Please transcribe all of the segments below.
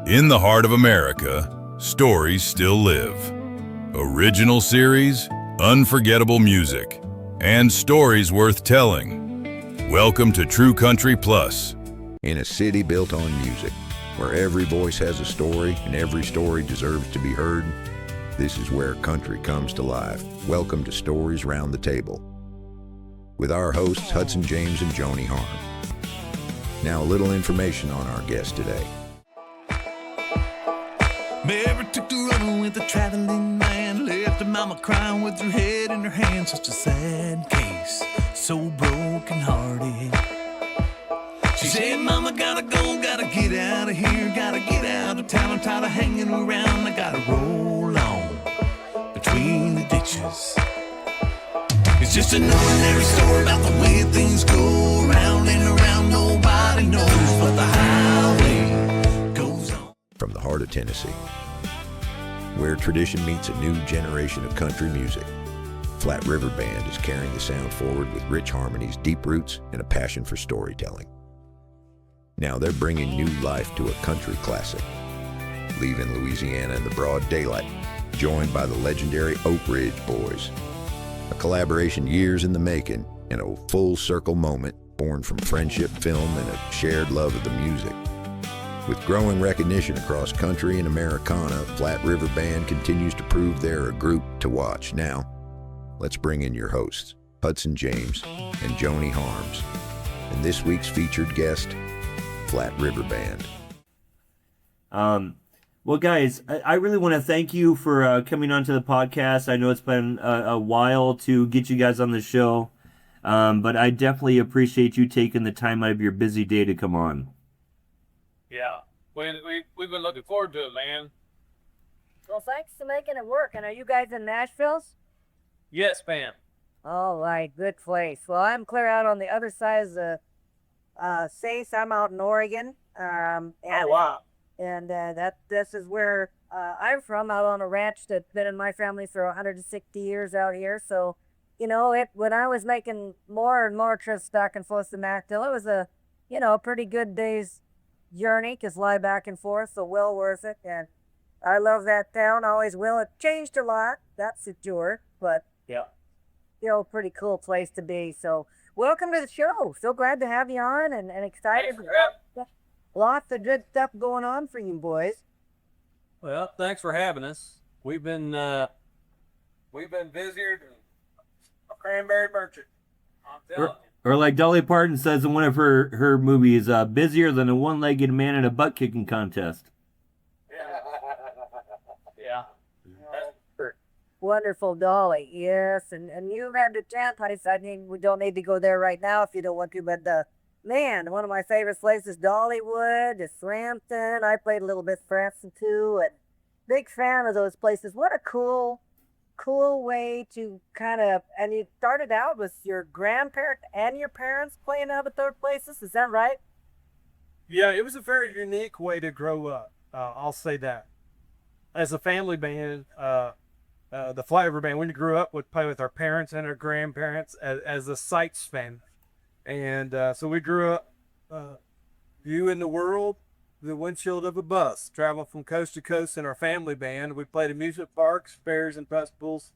In the heart of America, stories still live. Original series, unforgettable music, and stories worth telling. Welcome to TrueCountry Plus. In a city built on music, where every voice has a story and every story deserves to be heard, this is where country comes to life. Welcome to Stories Round the Table, with our hosts Hudson James and Joni Harms. Now a little information on our guest today. Mary took the run with the traveling man, left her mama crying with her head in her hands. Such a sad case, so broken hearted. She said, Mama, gotta go, gotta get out of here, gotta get out of town. I'm tired of hanging around, I gotta roll on between the ditches. It's just an ordinary story about the way things go, around and around. Nobody knows, but the highway goes on. From the heart of Tennessee, where tradition meets a new generation of country music, Flat River Band is carrying the sound forward with rich harmonies, deep roots, and a passion for storytelling. Now they're bringing new life to a country classic, leaving Louisiana in the broad daylight, joined by the legendary Oak Ridge Boys. A collaboration years in the making and a full circle moment born from friendship, film, and a shared love of the music. With growing recognition across country and Americana, Flat River Band continues to prove they're a group to watch. Now, let's bring in your hosts, Hudson James and Joni Harms, and this week's featured guest, Flat River Band. Well, guys, I really want to thank you for coming onto the podcast. I know it's been a while to get you guys on the show, but I definitely appreciate you taking the time out of your busy day to come on. Yeah, we've been looking forward to it, man. Well, thanks for making it work. And are you guys in Nashville? Yes, ma'am. All right, good place. Well, I'm clear out on the other side of the states. I'm out in Oregon. Wow. And this is where I'm from, out on a ranch that's been in my family for 160 years out here. So, you know, when I was making more and more trips back and forth to Nashville, it was a pretty good day's journey, because lie back and forth, so well worth it. And I love that town, always will. It changed a lot, that's for sure, but Yeah. Pretty cool place to be. So welcome to the show. So glad to have you on, and excited. Lots of good stuff going on for you boys. Well, thanks for having us. We've been busier than a cranberry merchant. I'm telling you. Or like Dolly Parton says in one of her movies, busier than a one-legged man in a butt-kicking contest. Yeah. Wonderful, Dolly. Yes, and you've had the chance. I mean, we don't need to go there right now if you don't want to, but one of my favorite places, Dollywood, is Frampton. I played a little bit Frampton too, and big fan of those places. What a cool way to kind of, and you started out with your grandparents and your parents playing out at those places, is that right? Yeah, it was a very unique way to grow up. I'll say that. As a family band, the Flat River Band, when we grew up, would play with our parents and our grandparents as a sights family. And so we grew up viewing the world, the windshield of a bus, traveling from coast to coast in our family band. We played at music parks, fairs, and festivals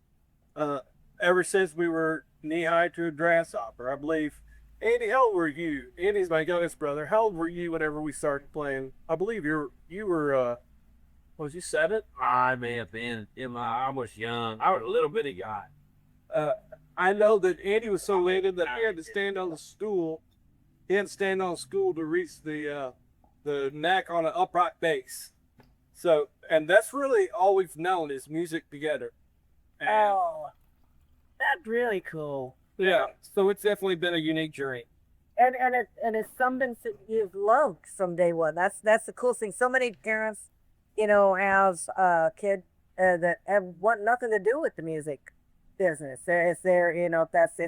ever since we were knee-high to a grasshopper, I believe. Andy, how old were you? Andy's my youngest brother. How old were you whenever we started playing? I believe you were was you 7? I may have been. I was young. I was a little bitty guy. I know that Andy was so late that he had to stand on the stool. He had to stand on a stool to reach the neck on an upright bass. So, and that's really all we've known is music together. And, That's really cool. Yeah, so it's definitely been a unique journey. And it's something that you've loved from day one. That's the cool thing. So many parents, have kids that want nothing to do with the music business. It's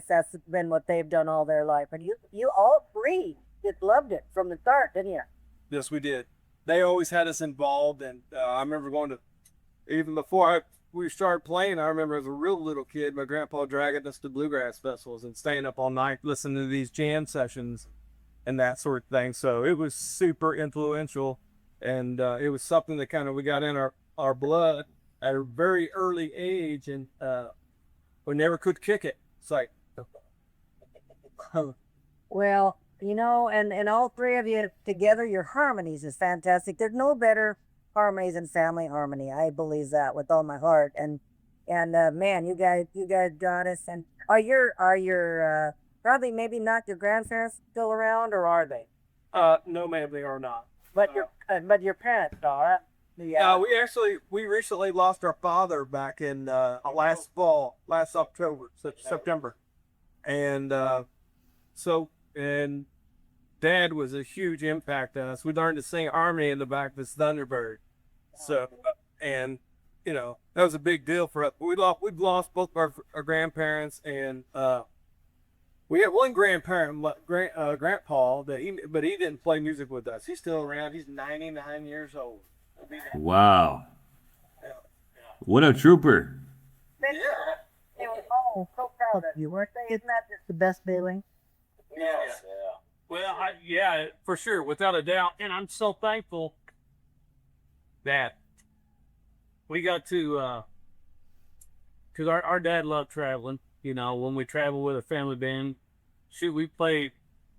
that's been what they've done all their life. And you all three just loved it from the start, didn't you? Yes, we did. They always had us involved, and I remember going to, even before we started playing, I remember as a real little kid, my grandpa dragging us to bluegrass festivals and staying up all night listening to these jam sessions and that sort of thing. So it was super influential and it was something that kind of we got in our blood at a very early age, and we never could kick it. It's like, Well, and all three of you together, your harmonies is fantastic. There's no better harmonies than family harmony. I believe that with all my heart. And man, you guys got us. And are your probably maybe not your grandparents still around, or are they? no, ma'am, they are not. But your parents are. Yeah. We recently lost our father back in last October, September, and and Dad was a huge impact on us. We learned to sing harmony in the back of his Thunderbird, so and that was a big deal for us. We've lost both our grandparents, and we had one grandparent, Grandpa, but he didn't play music with us. He's still around. He's 99 years old. Wow. What a trooper. They were all so proud of you, weren't they? Isn't that just the best feeling? Yes. Yeah. Well, yeah, for sure, without a doubt. And I'm so thankful that we got to, because our dad loved traveling. When we travel with a family band, shoot, we played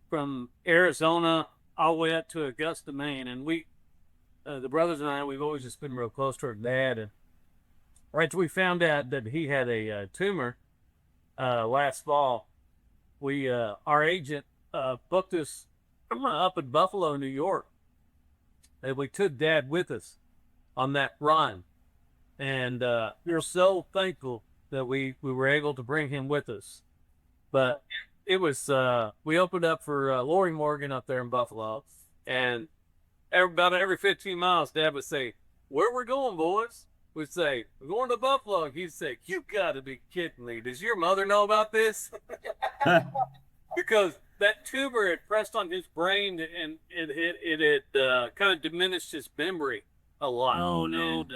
from Arizona all the way up to Augusta, Maine. And the brothers and I, we've always just been real close to our dad. And right till we found out that he had a tumor last fall, our agent booked us up in Buffalo, New York, and we took Dad with us on that run, and we were so thankful that we were able to bring him with us. But it was we opened up for Lori Morgan up there in Buffalo, and about every 15 miles, Dad would say, "Where we're going, boys?" We'd say, "We're going to Buffalo." He'd say, "You got to be kidding me. Does your mother know about this?" Because that tumor had pressed on his brain, and it had kind of diminished his memory a lot. Oh, no. And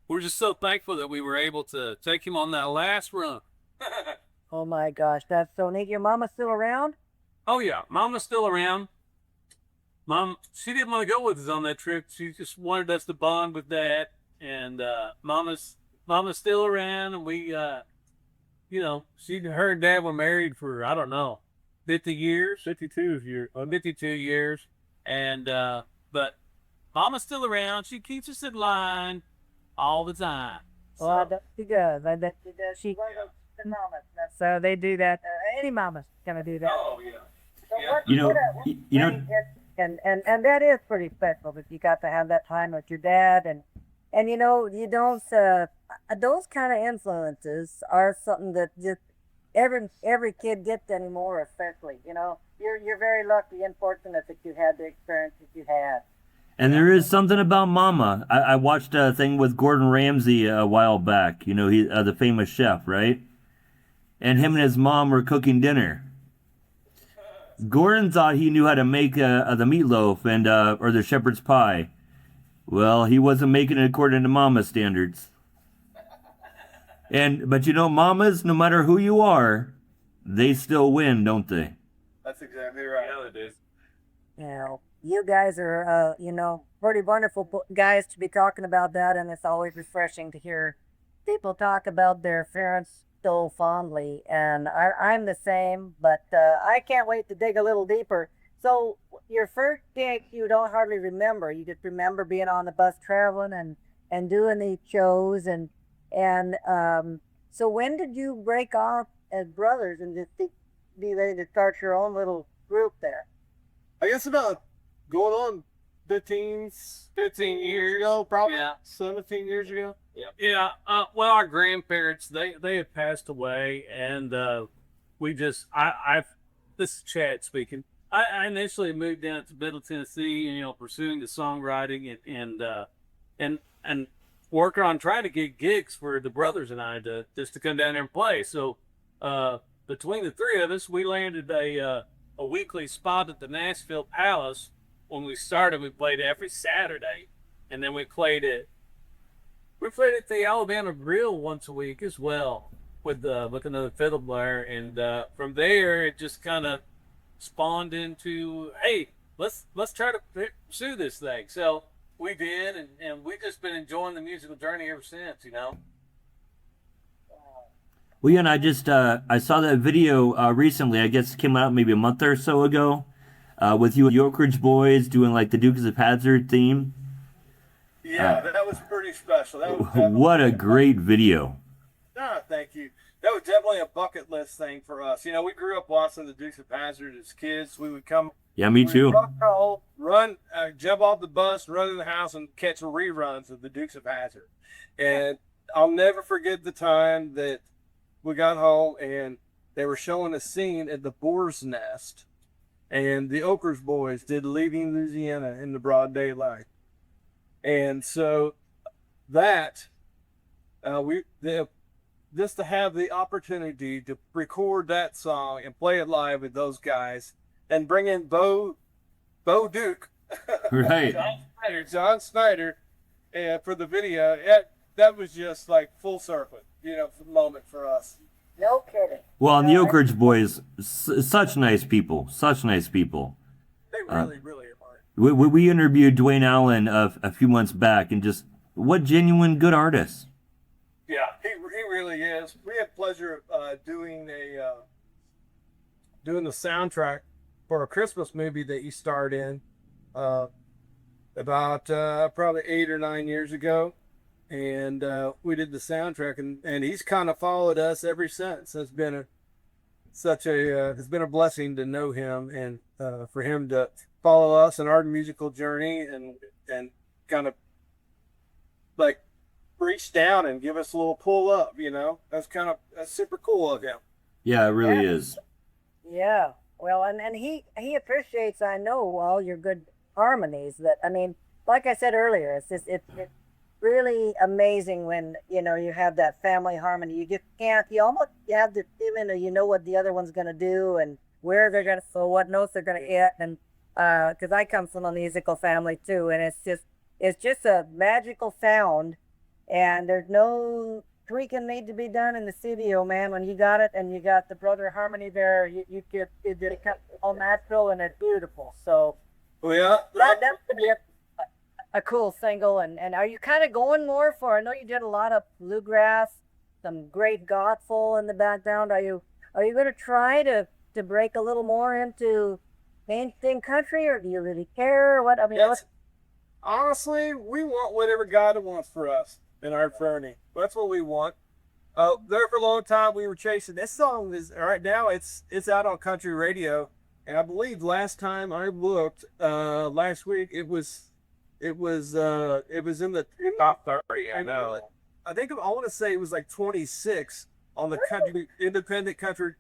we're just so thankful that we were able to take him on that last run. Oh my gosh, that's so neat. Your mama still around? Oh, yeah. Mama's still around. Mom, she didn't want to go with us on that trip. She just wanted us to bond with Dad. And Mama's still around. And we, her and Dad were married for, I don't know, 52 years. And, but Mama's still around. She keeps us in line all the time. Well, I bet she does. I bet she does. She the mamas. So they do that. Any mama's gonna do that. Oh, yeah. So Yeah. and that is pretty special that you got to have that time with your dad, and you don't those kind of influences are something that just every kid gets anymore, especially you're very lucky and fortunate that you had the experience that you had. And there is something about Mama. I watched a thing with Gordon Ramsay a while back. He the famous chef, right? And him and his mom were cooking dinner. Gordon thought he knew how to make the meatloaf and or the shepherd's pie. Well, he wasn't making it according to Mama's standards. But mamas, no matter who you are, they still win, don't they? That's exactly right. Yeah, they do. You guys are, pretty wonderful guys to be talking about that, and it's always refreshing to hear people talk about their parents so fondly, and I'm the same, but I can't wait to dig a little deeper. So your first gig, you don't hardly remember. You just remember being on the bus traveling and doing these shows, and so when did you break off as brothers and just be ready to start your own little group there? I guess about going on 15 years ago, probably. Yeah. 17 years ago. Yeah. Well, our grandparents, they had passed away, and this is Chad speaking. I initially moved down to Middle Tennessee, pursuing the songwriting and working on trying to get gigs for the brothers and I to come down there and play. So between the three of us, we landed a weekly spot at the Nashville Palace. When we started, we played every Saturday, and then we played at the Alabama Grill once a week as well with another fiddle player, and from there it just kind of spawned into, hey, let's try to pursue this thing. So we've in, and we've just been enjoying the musical journey ever since, you know. Well, yeah, and I just I saw that video recently. I guess it came out maybe a month or so ago, with you and the Oak Ridge Boys doing like the Dukes of Hazzard theme. Yeah, that was pretty special. That was definitely- What a great video! Ah, thank you. That was definitely a bucket list thing for us. You know, we grew up watching the Dukes of Hazzard as kids. We would come. Yeah, me we'd too. rock and roll, run, jump off the bus, run in the house, and catch reruns of the Dukes of Hazzard. And I'll never forget the time that we got home and they were showing a scene at the Boar's Nest, and the Oak Ridge Boys did "Leaving Louisiana" in the broad daylight. And so that just to have the opportunity to record that song and play it live with those guys, and bring in Bo Duke, Right. John Snyder, for the video. That was just like full circle, you know, moment for us. No kidding. Well, and the Oak Ridge Boys, such nice people, such nice people. They really are. We interviewed Dwayne Allen a few months back, and just what genuine good artists. Yeah, he really is. We had pleasure of doing the soundtrack for a Christmas movie that he starred in about probably 8 or 9 years ago, and we did the soundtrack, and he's kind of followed us ever since. It's been it's been a blessing to know him, and for him to follow us in our musical journey, and kind of like reach down and give us a little pull up, you know. That's super cool of him. Yeah, it really is. Yeah. Well, and he appreciates, I know, all your good harmonies. That, I mean, like I said earlier, it's really amazing when, you know, you have that family harmony. You have to, even you know what the other one's gonna do and where they're gonna, so what notes they're gonna hit, and because I come from a musical family too, and it's just a magical sound, and there's no tweaking need to be done in the studio, man. When you got it and you got the brother harmony there, you get it all natural and it's beautiful. So Well, that would be a cool single. And are you kind of going more for? I know you did a lot of bluegrass, some great gospel in the background. Are you going to try to break a little more into mainstream country, or do you really care? What I mean, honestly, we want whatever God wants for us in our journey. That's what we want. There for a long time we were chasing. This song is right now. It's out on country radio, and I believe last time I looked, last week it was in the top 30. I know. I think I want to say it was like 26 on the country independent country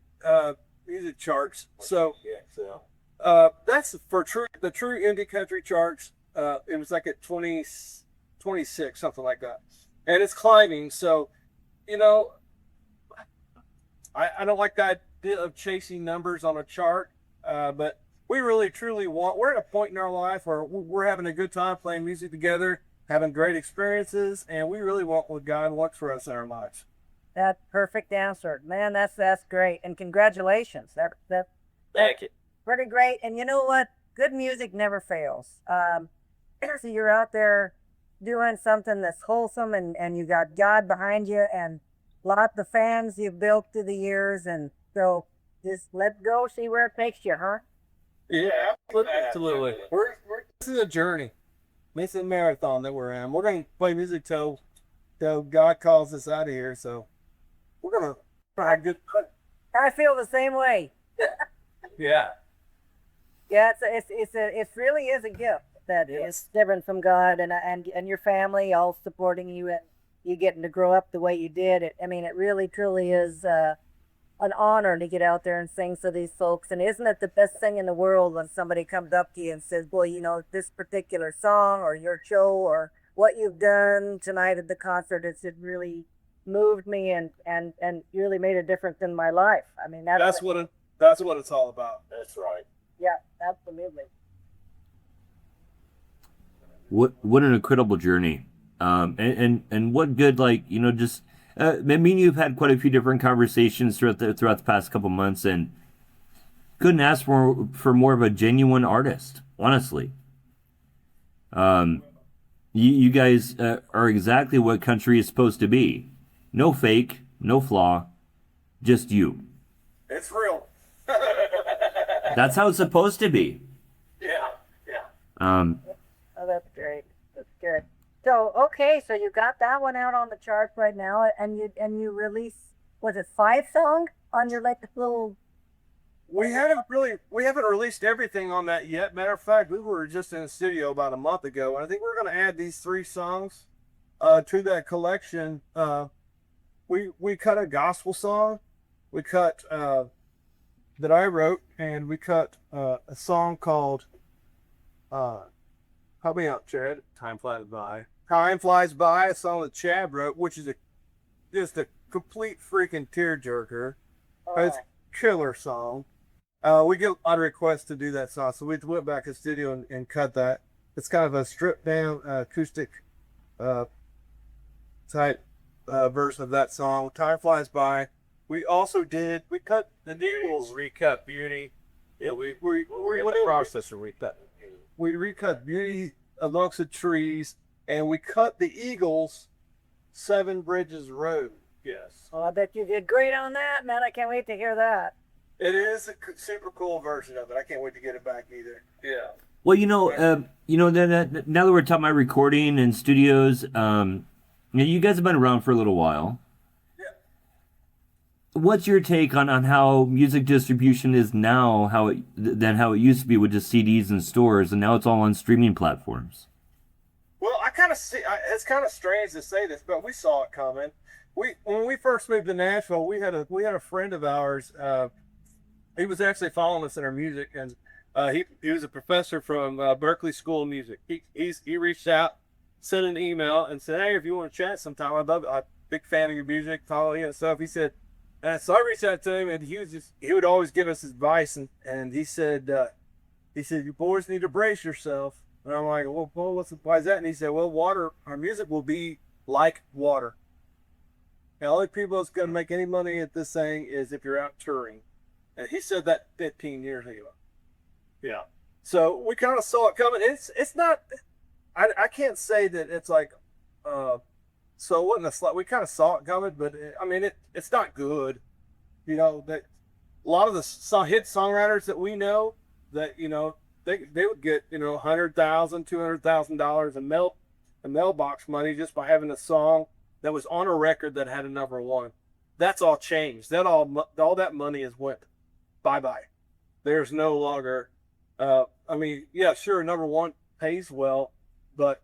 music charts. So that's for the true indie country charts. It was like at 26, something like that. And it's climbing, so, you know, I don't like the idea of chasing numbers on a chart, but we really, truly we're at a point in our life where we're having a good time playing music together, having great experiences, and we really want what God wants for us in our lives. That perfect answer. Man, that's great. And congratulations. Thank you. Pretty great. And you know what? Good music never fails. So you're out there doing something that's wholesome, and you got God behind you, and lots of fans you've built through the years, and so just let go, see where it takes you, huh? Yeah, absolutely. This is a journey. It's a marathon that we're in. We're going to play music till God calls us out of here, so we're going to try good. I feel the same way. Yeah. Yeah, it really is a gift that is different from God and your family all supporting you, and you getting to grow up the way you did. It really truly is an honor to get out there and sing to these folks. And isn't it the best thing in the world when somebody comes up to you and says, boy, you know, this particular song or your show or what you've done tonight at the concert, it really moved me and really made a difference in my life. I mean, that's what it's all about. That's right. Yeah, absolutely. What an incredible journey, and what good, like, you know, just I mean, you've had quite a few different conversations throughout the past couple months, and couldn't ask for more of a genuine artist, honestly. You guys are exactly what country is supposed to be. No fake, no flaw, just you. It's real. That's how it's supposed to be. Yeah. Oh, that's great. That's good. So, okay, so you got that one out on the charts right now, and you released, was it 5 songs on your like little? We haven't released everything on that yet. Matter of fact, we were just in the studio about a month ago, and I think we're going to add these 3 songs to that collection. We cut a gospel song, we cut that I wrote, and we cut a song called help me out, Chad. Time flies by. Time Flies By, a song that Chad wrote, which is just a complete freaking tearjerker. It's a killer song. We get a lot of requests to do that song, so we went back to the studio and cut that. It's kind of a stripped down acoustic type version of that song. Time Flies By. We also cut the Eagles recut Beauty. Yeah, we went process and recut. We recut Beauty Amongst the Trees, and we cut the Eagles' Seven Bridges Road. Yes. Oh, I bet you did great on that, man. I can't wait to hear that. It is a super cool version of it. I can't wait to get it back either. Yeah. Well, now that we're talking about recording and studios, you guys have been around for a little while. Yeah. What's your take on how music distribution is now, than how it used to be with just CDs in stores, and now it's all on streaming platforms? Well, I kind of see. It's kind of strange to say this, but we saw it coming. When we first moved to Nashville, we had a friend of ours. He was actually following us in our music, and he was a professor from Berkeley School of Music. He reached out, sent an email, and said, "Hey, if you want to chat sometime, I'm a big fan of your music, follow you and stuff." He said, so I reached out to him, and he would always give us advice, and he said, "You boys need to brace yourself." And I'm like, "Well, Paul, why is that?" And he said, "Well, our music will be like water. The only people that's going to make any money at this thing is if you're out touring." And he said that 15 years ago. Yeah. So we kind of saw it coming. It's not, I can't say that it's like, so it wasn't a slight, we kind of saw it coming, but it's not good. That a lot of the hit songwriters that we know that, they would get, $100,000, $200,000 in mailbox money just by having a song that was on a record that had a number 1. That's all changed. All that money has went bye-bye. There's no longer, yeah, sure, number 1 pays well, but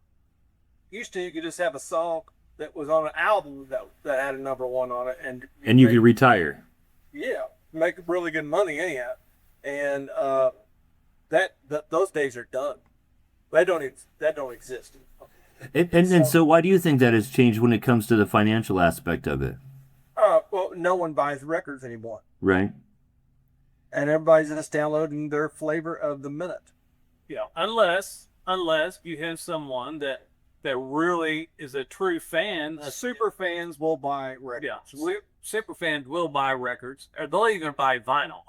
used to you could just have a song that was on an album that had a number 1 on it, and you could retire. Yeah, make really good money anyhow. And those days are done. That don't exist. And so why do you think that has changed when it comes to the financial aspect of it? Well, no one buys records anymore. Right. And everybody's just downloading their flavor of the minute. Yeah, unless you have someone that really is a true fan. Super fans will buy records. Yeah, super fans will buy records, or they'll even buy vinyl.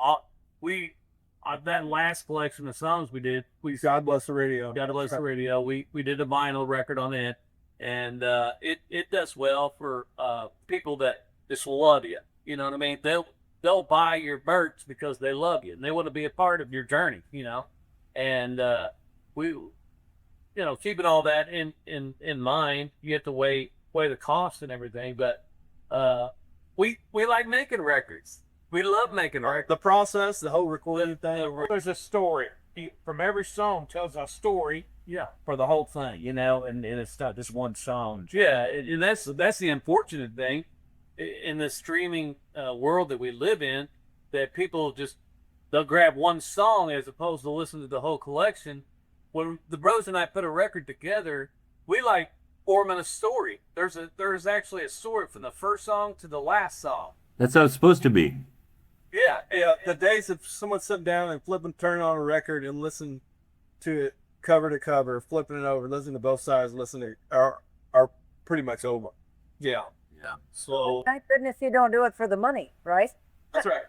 That last collection of songs we did, God Bless the Radio. God Bless the Radio. We did a vinyl record on it, and it does well for people that just love you. You know what I mean? They'll buy your merch because they love you and they want to be a part of your journey. And we, keeping all that in mind, you have to weigh the cost and everything. But we like making records. We love making records. The process, the whole recording thing. There's a story. From every song tells a story. Yeah. For the whole thing, and it's not just one song. Yeah, and that's the unfortunate thing in the streaming world that we live in, that people they'll grab one song as opposed to listen to the whole collection. When the bros and I put a record together, we like forming a story. There's actually a story from the first song to the last song. That's how it's supposed to be. Yeah. The days of someone sitting down and turning on a record and listen to it cover to cover, flipping it over, listening to both sides, are pretty much over. Yeah. Yeah. So Thank goodness you don't do it for the money, right? that's right.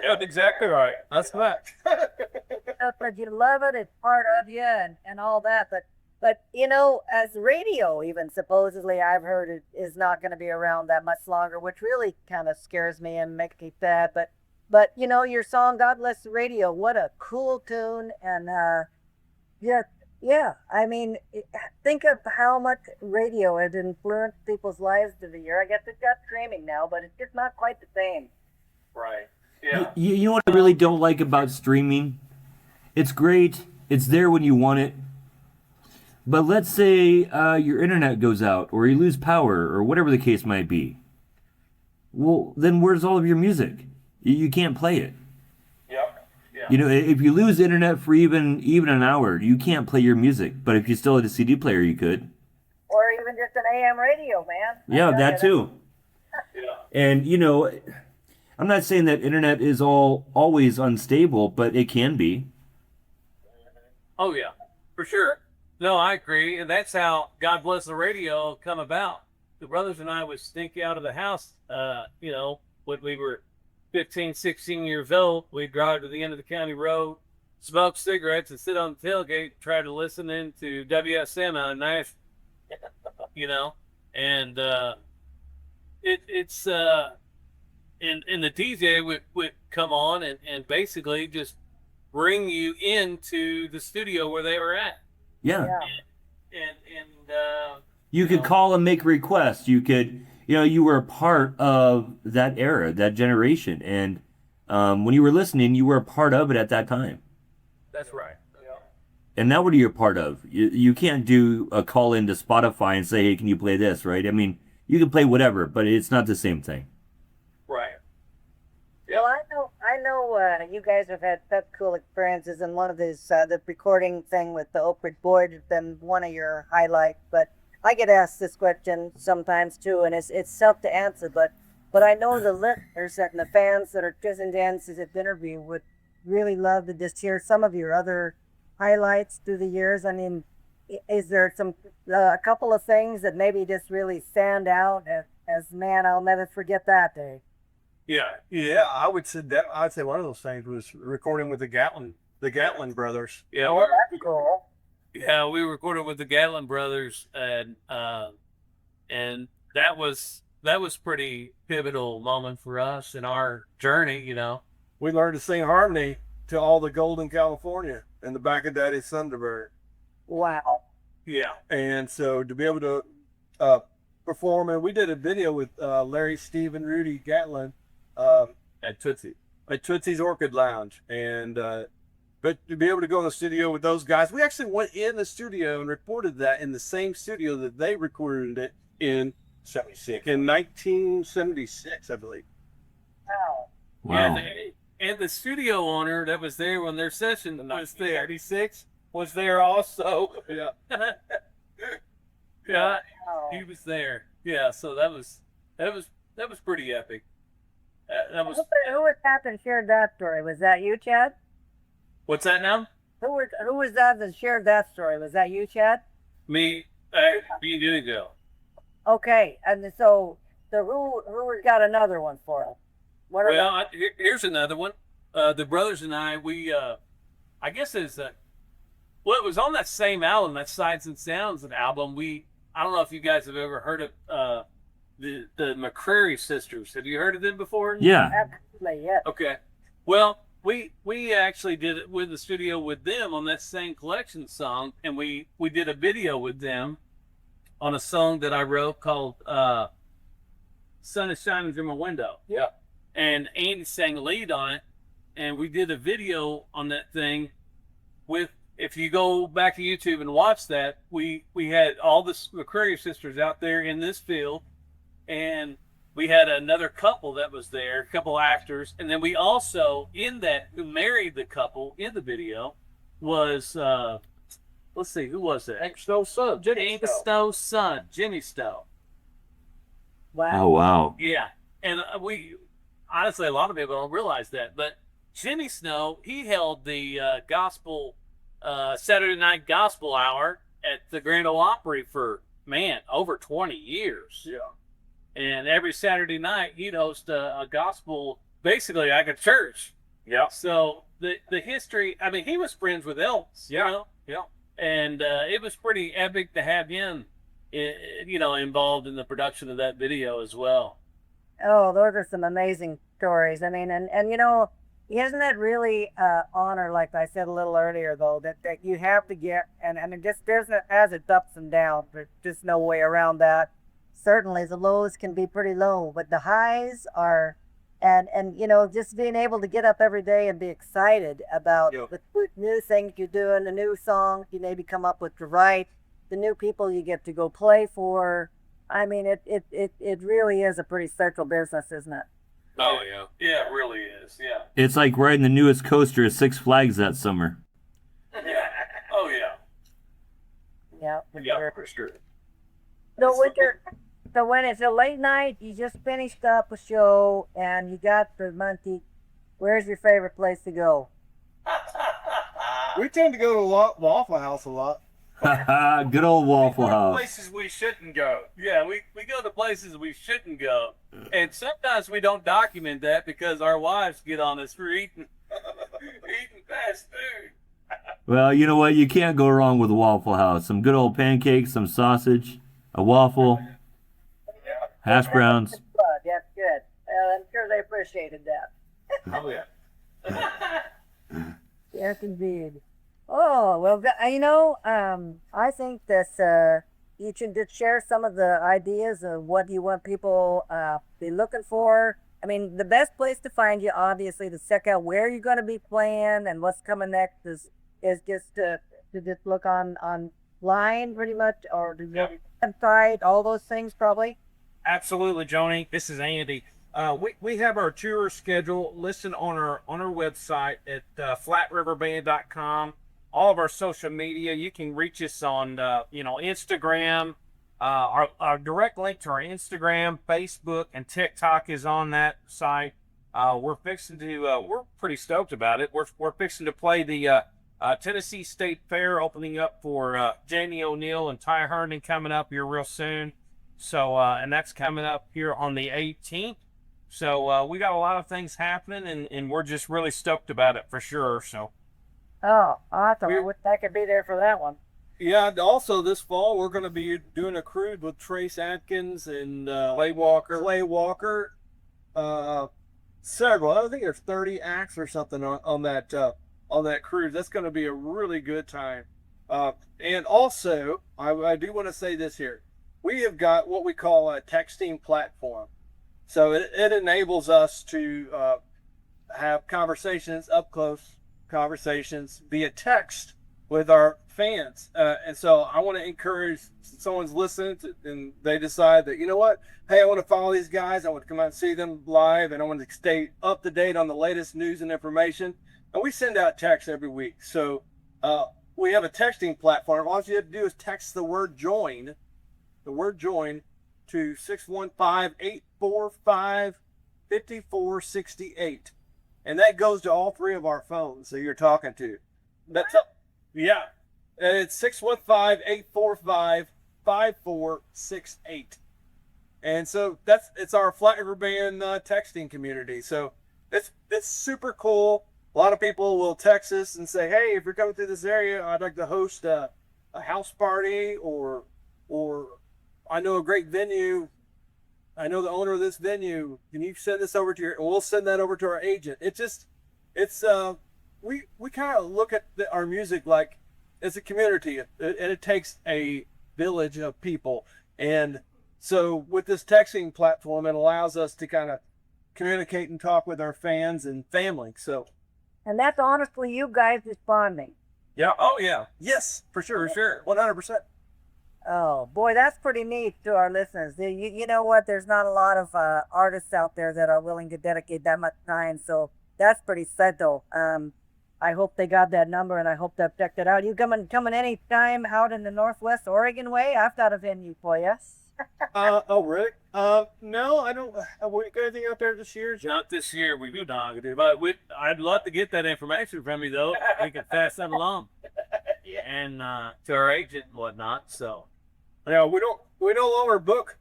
Yeah, exactly right. That's that. But you love it, it's part of you and all that. But But as radio, even supposedly, I've heard it is not going to be around that much longer, which really kind of scares me and makes me sad. But your song "God Bless the Radio," what a cool tune, and yeah. I mean, think of how much radio has influenced people's lives through the year. I guess it's got streaming now, but it's just not quite the same. Right. Yeah. You know what I really don't like about streaming? It's great. It's there when you want it. But let's say your internet goes out, or you lose power, or whatever the case might be. Well, then where's all of your music? You can't play it. Yep. Yeah. If you lose internet for even an hour, you can't play your music. But if you still had a CD player, you could. Or even just an AM radio, man. Yeah, that too. Yeah. And I'm not saying that internet is always unstable, but it can be. Oh yeah, for sure. No, I agree, and that's how God Bless the Radio come about. The brothers and I would sneak out of the house, when we were 15, 16 years old. We'd drive to the end of the county road, smoke cigarettes, and sit on the tailgate, try to listen into WSM out of Nashville, and it's and the DJ would come on and basically just bring you into the studio where they were at. Yeah. And You could call and make requests. You could, you were a part of that era, that generation. And when you were listening, you were a part of it at that time. that's right. Yeah. And now what are you a part of? You can't do a call into Spotify and say, hey, can you play this, right? I mean, you can play whatever, but it's not the same thing. Right. Well, I know you guys have had such cool experiences, and one of these, the recording thing with the Oak Ridge Boys has been one of your highlights. But I get asked this question sometimes too, and it's tough to answer. But I know the listeners and the fans that are listening to this interview would really love to just hear some of your other highlights through the years. I mean, is there a couple of things that maybe just really stand out as man, I'll never forget that day? Yeah, I would say that. I'd say one of those things was recording with the Gatlin brothers. Yeah. Oh, that's cool. Yeah, we recorded with the Gatlin brothers, and that was pretty pivotal moment for us in our journey. We learned to sing harmony to all the Golden California in the back of Daddy's Thunderbird. Wow. Yeah. And so to be able to perform, and we did a video with Larry, Steve, and Rudy Gatlin At Tootsie's Orchid Lounge, and but to be able to go in the studio with those guys, we actually went in the studio and recorded that in the same studio that they recorded it in 1976, I believe. Wow. Wow. And the studio owner that was there when their session was there, 36, was there also. Yeah. Yeah, Wow. he was there. Yeah, so that was pretty epic. That was. Who was that that shared that story? Was that you, Chad? What's that now? Who was that shared that story? Was that you, Chad? Me, being doing go. Okay, and so who's got another one for us? What are Well, here's another one. The brothers and I, I guess it was on that same album, that Sights and Sounds album. I don't know if you guys have ever heard of the McCrary sisters. Have you heard of them before? Yeah. absolutely, yeah. Okay. Well, we actually did it with the studio with them on that same collection song, and we did a video with them on a song that I wrote called Sun is Shining Through My Window. Yeah. And Andy sang a lead on it, and we did a video on that thing with, if you go back to YouTube and watch that, we had all the McCrary sisters out there in this field, and we had another couple that was there, a couple actors, and then we also, who married the couple in the video was, let's see, who was that? Hank Snow's son, Jenny Hank Snow. Snow's son, Jimmy Stowe. Wow. Oh, wow. Yeah, and honestly, a lot of people don't realize that, but Jimmy Snow, he held the gospel Saturday night gospel hour at the Grand Ole Opry for over 20 years. Yeah. And every Saturday night he'd host a gospel, basically like a church. Yeah. So the history, I mean, he was friends with Elvis. Yeah. You know? Yeah. and it was pretty epic to have him, involved in the production of that video as well. Oh, those are some amazing stories. I mean, and isn't it really honor, like I said a little earlier, though, that you have to get, and it just has its ups and downs. There's just no way around that. Certainly, the lows can be pretty low, but the highs are, and just being able to get up every day and be excited about the new things you're doing, the new songs you maybe come up with to write, the new people you get to go play for. I mean, it really is a pretty special business, isn't it? Oh, yeah. Yeah, it really is, yeah. It's like riding the newest coaster at Six Flags that summer. Yeah. Oh, yeah. Yeah. Yeah, for sure. So when it's a late night, you just finished up a show, and you got the money, where's your favorite place to go? We tend to go to Waffle House a lot. Good old Waffle House. Places we shouldn't go. Yeah, we go to places we shouldn't go. And sometimes we don't document that because our wives get on us for eating fast food. Well, you know what? You can't go wrong with a Waffle House. Some good old pancakes, some sausage, a waffle, hash browns. That's good. I'm sure they appreciated that. Oh, yeah. Yes, indeed. Oh, well, I think that you should just share some of the ideas of what you want people be looking for. I mean, the best place to find you, obviously, to check out where you're going to be playing and what's coming next is just to just look online pretty much, or to your website, all those things probably. Absolutely, Joni. This is Andy. We have our tour schedule listed on our website at flatriverband.com. All of our social media, you can reach us on Instagram. Our direct link to our Instagram, Facebook, and TikTok is on that site. We're pretty stoked about it. We're fixing to play the Tennessee State Fair, opening up for Jamie O'Neill and Ty Herndon coming up here real soon. So, and that's coming up here on the 18th. So we got a lot of things happening, and we're just really stoked about it for sure. So. Oh, awesome. I wish I could be there for that one. Yeah, also this fall we're going to be doing a cruise with Trace Atkins and Clay Walker. Several. I think there's 30 acts or something on that cruise. That's going to be a really good time. And also, I do want to say this here. We have got what we call a texting platform. So it enables us to have conversations, up close conversations via text with our fans. And so I want to encourage someone's listening and they decide that, you know what, hey, I want to follow these guys. I want to come out and see them live, and I want to stay up to date on the latest news and information. And we send out texts every week. So we have a texting platform. All you have to do is text the word join to 615-845-5468. And that goes to all three of our phones that you're talking to. That's up. Yeah. And it's 615-845-5468. And so it's our Flat River Band texting community. So it's super cool. A lot of people will text us and say, hey, if you're coming through this area, I'd like to host a house party, or I know a great venue. I know the owner of this venue. Can you send this over to we'll send that over to our agent. We kind of look at our music like it's a community, and it takes a village of people. And so with this texting platform, it allows us to kind of communicate and talk with our fans and family. So. And that's honestly you guys responding. Yeah. Oh yeah. Yes, for sure. 100%. Oh boy, that's pretty neat to our listeners. You know what? There's not a lot of artists out there that are willing to dedicate that much time. So that's pretty special. I hope they got that number, and I hope they've checked it out. You coming any time out in the Northwest Oregon way? I've got a venue for you. Oh really? No, I don't. We got anything out there this year? Not this year. We do not. But I'd love to get that information from you, though. We can pass that along. Yeah. And to our agent and whatnot. So. Yeah, we no longer book.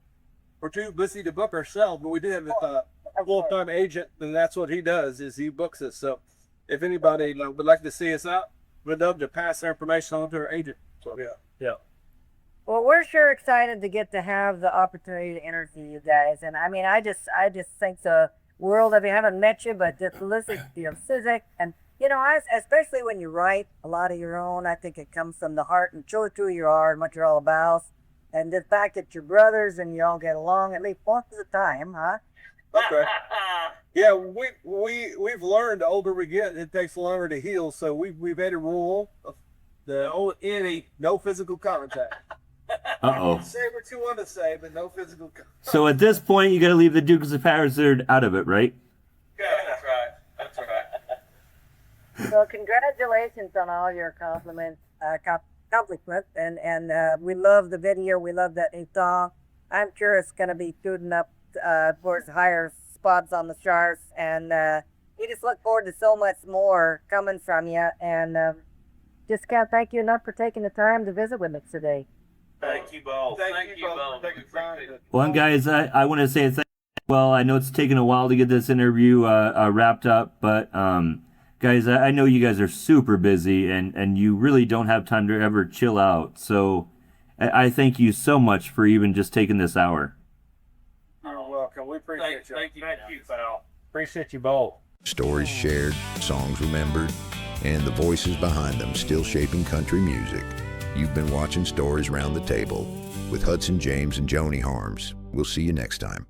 We're too busy to book ourselves, but we do have a full-time agent, and that's what he does, is he books us. So if anybody would like to see us out, we'd love to pass their information on to our agent. So yeah. Well, we're sure excited to get to have the opportunity to interview you guys, and I mean, I just think the world of you. I haven't met you, but just listen to your music, and you know, especially when you write a lot of your own, I think it comes from the heart and shows who you are and what you're all about, and the fact that you're brothers and you all get along at least once at a time, huh? Okay. Yeah, we've learned the older we get, it takes longer to heal. So we've had a rule of the old NE, no physical contact. Uh-oh. Say what you want to say, but no physical contact. So at this point, you got to leave the Dukes of Hazzard out of it, right? Yeah, that's right. That's right. Well, congratulations on all your accomplishments, and we love the video. We love that new song. I'm sure it's going to be shooting up towards higher spots on the charts, and we just look forward to so much more coming from you. And just can't thank you enough for taking the time to visit with us today. Thank you both. Thank you both for taking time. Well, guys, I want to say thank you. Well, I know it's taken a while to get this interview wrapped up, but guys, I know you guys are super busy, and you really don't have time to ever chill out. So I thank you so much for even just taking this hour. You're welcome. We appreciate you. Thank you, pal. Appreciate you both. Stories shared, songs remembered, and the voices behind them still shaping country music. You've been watching Stories Round the Table with Hudson James and Joni Harms. We'll see you next time.